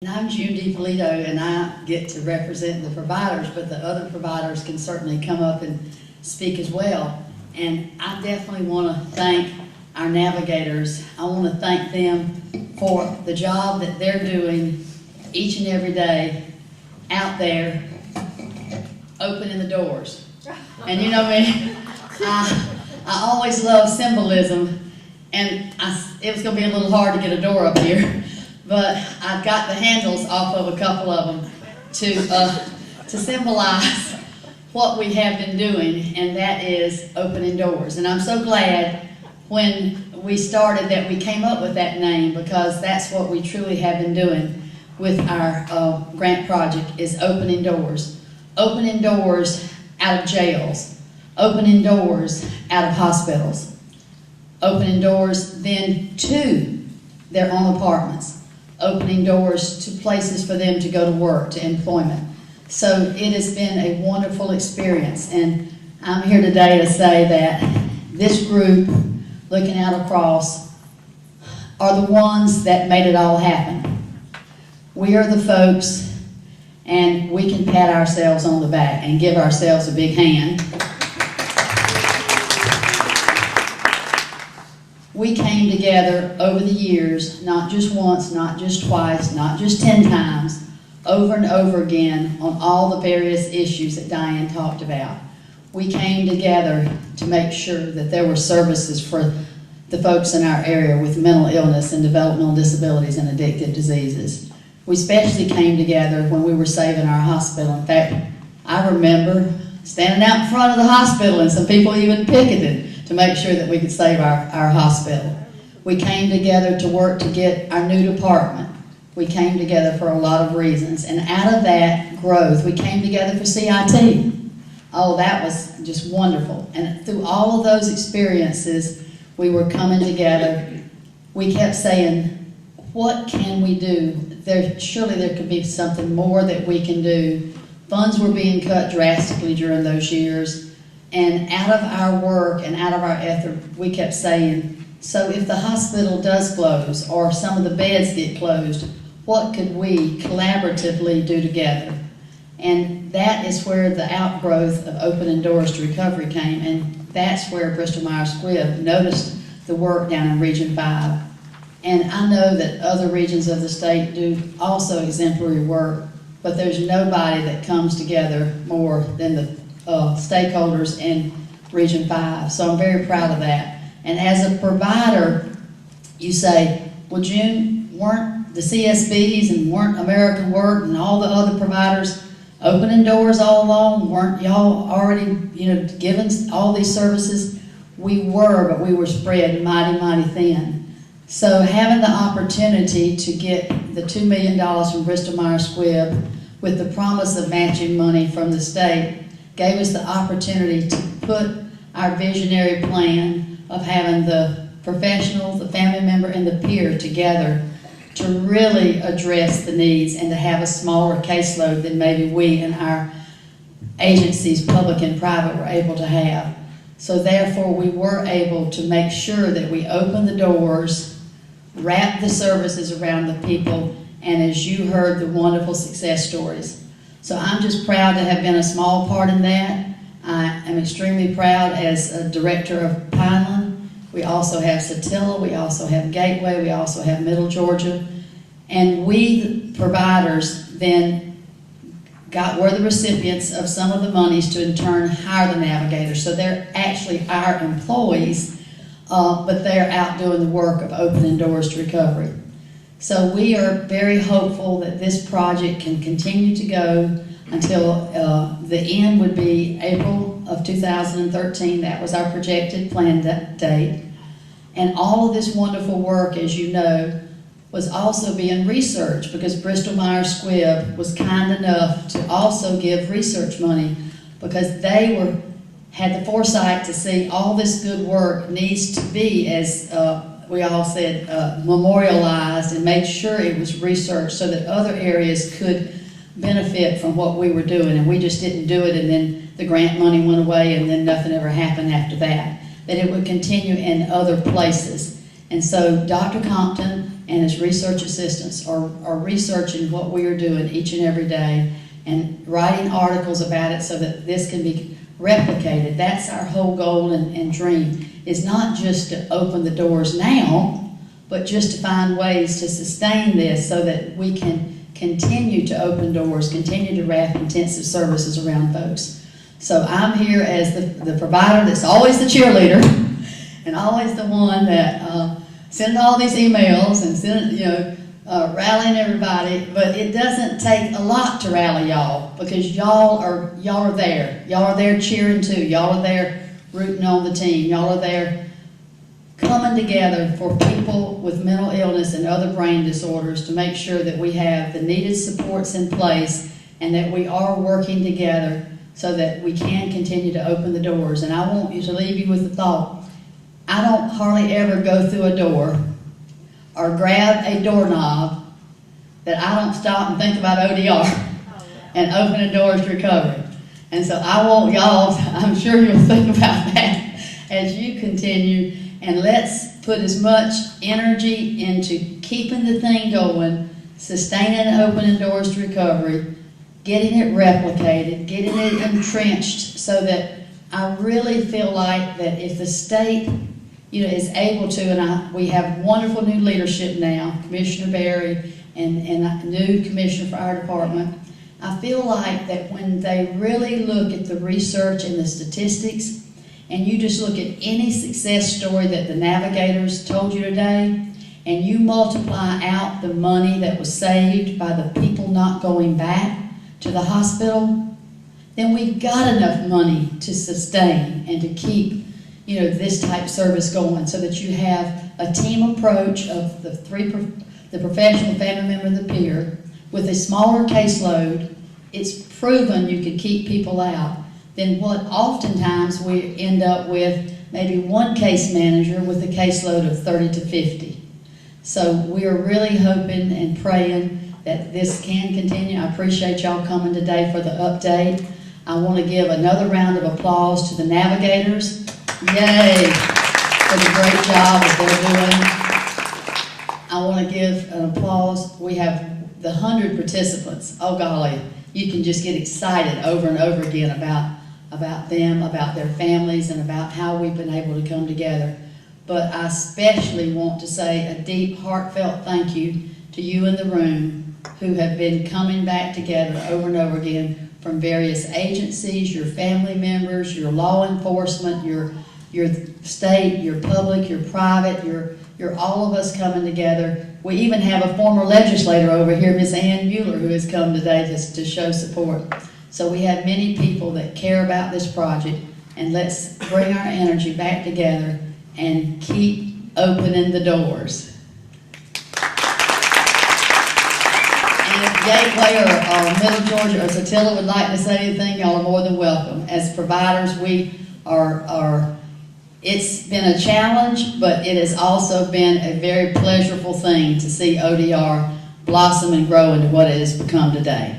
And I'm June DiPolito, and I get to represent the providers, but the other providers can certainly come up and speak as well. And I definitely want to thank our navigators. I want to thank them for the job that they're doing each and every day out there, opening the doors. And you know me, I always love symbolism, and it was going to be a little hard to get a door up here. But I got the handles off of a couple of them to symbolize what we have been doing, and that is opening doors. And I'm so glad when we started that we came up with that name, because that's what we truly have been doing with our grant project, is opening doors. Opening doors out of jails, opening doors out of hospitals, opening doors then to their own apartments, opening doors to places for them to go to work, to employment. So it has been a wonderful experience, and I'm here today to say that this group, looking out across, are the ones that made it all happen. We are the folks, and we can pat ourselves on the back and give ourselves a big hand. We came together over the years, not just once, not just twice, not just 10 times, over and over again on all the various issues that Diane talked about. We came together to make sure that there were services for the folks in our area with mental illness and developmental disabilities and addictive diseases. We especially came together when we were saving our hospital. In fact, I remember standing out in front of the hospital, and some people even picketed to make sure that we could save our hospital. We came together to work to get our new department. We came together for a lot of reasons, and out of that growth, we came together for CIT. Oh, that was just wonderful. And through all of those experiences, we were coming together. We kept saying, what can we do? Surely there could be something more that we can do. Funds were being cut drastically during those years. And out of our work and out of our effort, we kept saying, so if the hospital does close or some of the beds get closed, what could we collaboratively do together? And that is where the outgrowth of Opening Doors to Recovery came, and that's where Bristol-Myers Squibb noticed the work down in Region 5. And I know that other regions of the state do also exemplary work, but there's nobody that comes together more than the stakeholders in Region 5. So I'm very proud of that. And as a provider, you say, well, June, weren't the CSBs and weren't American Work and all the other providers opening doors all along? Weren't y'all already, given all these services? We were, but we were spread mighty, mighty thin. So having the opportunity to get the $2 million from Bristol-Myers Squibb with the promise of matching money from the state gave us the opportunity to put our visionary plan of having the professional, the family member, and the peer together to really address the needs and to have a smaller caseload than maybe we and our agencies, public and private, were able to have. So therefore, we were able to make sure that we opened the doors, wrapped the services around the people, and as you heard, the wonderful success stories. So I'm just proud to have been a small part in that. I am extremely proud as a director of Pineland. We also have Satilla, we also have Gateway, we also have Middle Georgia. And we, providers, then were the recipients of some of the monies to in turn hire the navigators. So they're actually our employees, but they're out doing the work of opening doors to recovery. So we are very hopeful that this project can continue to go until the end would be April of 2013. That was our projected plan date. And all of this wonderful work, as you know, was also being researched, because Bristol-Myers Squibb was kind enough to also give research money, because they had the foresight to see all this good work needs to be, as we all said, memorialized, and made sure it was researched so that other areas could benefit from what we were doing. And we just didn't do it, and then the grant money went away, and then nothing ever happened after that. That it would continue in other places. And so Dr. Compton and as research assistants are researching what we are doing each and every day and writing articles about it so that this can be replicated. That's our whole goal and dream, is not just to open the doors now, but just to find ways to sustain this so that we can continue to open doors, continue to wrap intensive services around folks. So I'm here as the provider that's always the cheerleader and always the one that sending all these emails and sending, rallying everybody. But it doesn't take a lot to rally y'all, because y'all are there. Y'all are there cheering too. Y'all are there rooting on the team. Y'all are there coming together for people with mental illness and other brain disorders to make sure that we have the needed supports in place and that we are working together so that we can continue to open the doors. And I want you to leave you with the thought, I don't hardly ever go through a door or grab a doorknob that I don't stop and think about ODR and opening doors to recovery. And so I want y'all, I'm sure you'll think about that as you continue, and let's put as much energy into keeping the thing going, sustaining and opening doors to recovery, getting it replicated, getting it entrenched, so that I really feel like that if the state is able to, and we have wonderful new leadership now, Commissioner Berry and a new commissioner for our department, I feel like that when they really look at the research and the statistics, and you just look at any success story that the navigators told you today, and you multiply out the money that was saved by the people not going back to the hospital, then we've got enough money to sustain and to keep this type service going, so that you have a team approach of the professional, family member, and the peer, with a smaller caseload. It's proven you could keep people out than what oftentimes we end up with, maybe one case manager with a caseload of 30 to 50. So we are really hoping and praying that this can continue. I appreciate y'all coming today for the update. I want to give another round of applause to the navigators. Yay, for the great job that they're doing. I want to give an applause. We have the 100 participants. Oh golly, you can just get excited over and over again about them, about their families, and about how we've been able to come together. But I especially want to say a deep, heartfelt thank you to you in the room who have been coming back together over and over again from various agencies, your family members, your law enforcement, your state, your public, your private, your all of us coming together. We even have a former legislator over here, Ms. Ann Mueller, who has come today to show support. So we have many people that care about this project, and let's bring our energy back together and keep opening the doors. And if Gateway or Middle Georgia or Satilla would like to say anything, y'all are more than welcome. As providers, we are it's been a challenge, but it has also been a very pleasurable thing to see ODR blossom and grow into what it has become today.